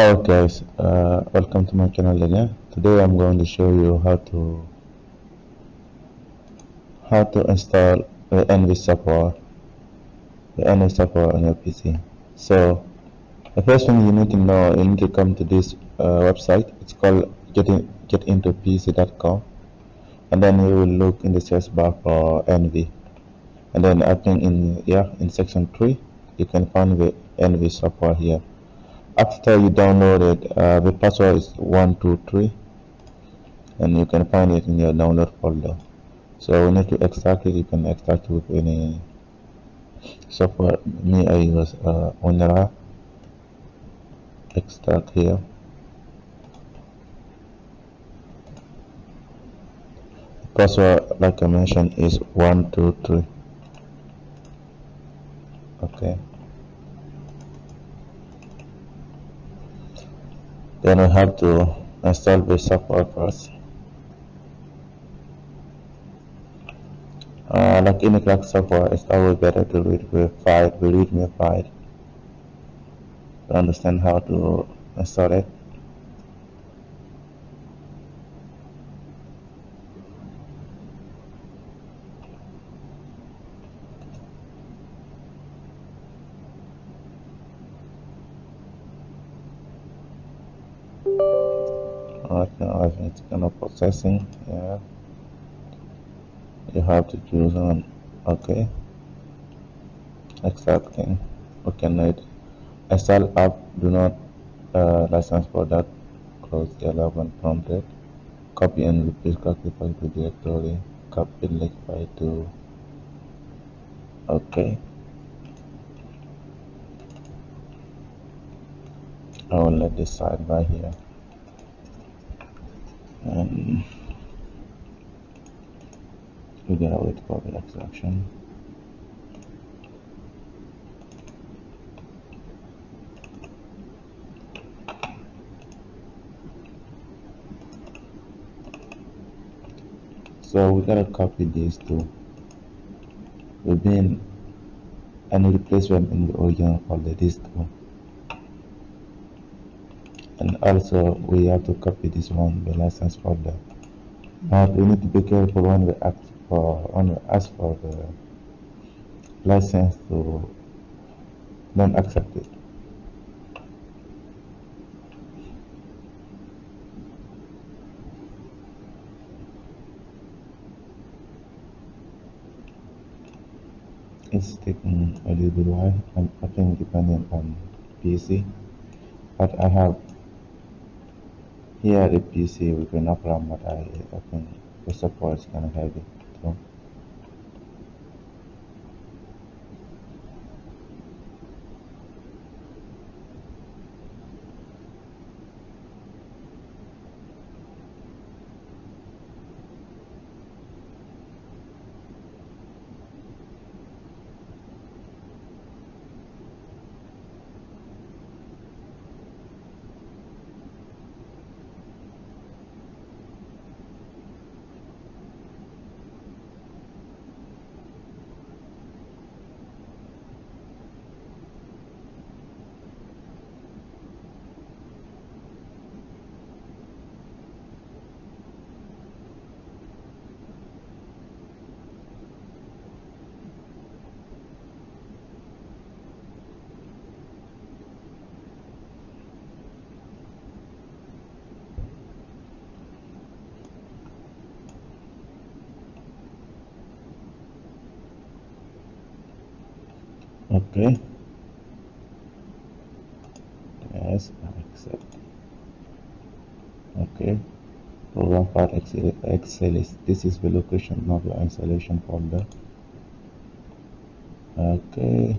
Alright guys, welcome to my channel again. Today I'm going to show you how to install the ENVI software on your PC. So the first thing you need to know, you need to come to this website. It's called getintopc.com, and then you will look in the search bar for ENVI, and then I think in section 3 you can find the ENVI software here. After you download it, the password is 123, and you can find it in your download folder. So we need to extract it. You can extract it with any software. Me, I use Onera. Extract here. Password, like I mentioned, is 123. Okay. Then we have to install the software first. Like any crack software, it's always better to read me file to understand how to install it. Alright, now it's kind of processing. Yeah, you have to choose on okay. Extracting. Okay, now install app. Do not license product. Close the 11 prompted. Copy and replace copy file to directory. Copy link file to okay. I will let this sidebar here, and we gotta wait for the extraction. So we gotta copy these two within and replace them in the original folder, these two. And also we have to copy this one, the license folder. But we need to be careful when we ask for the license to don't accept it. It's taking a little bit while, I think depending on PC, but I have here the PC with enough RAM, but I think the support is kind of heavy. So okay, yes, I accept. Okay, program file Excel is this is the location of the installation folder. Okay,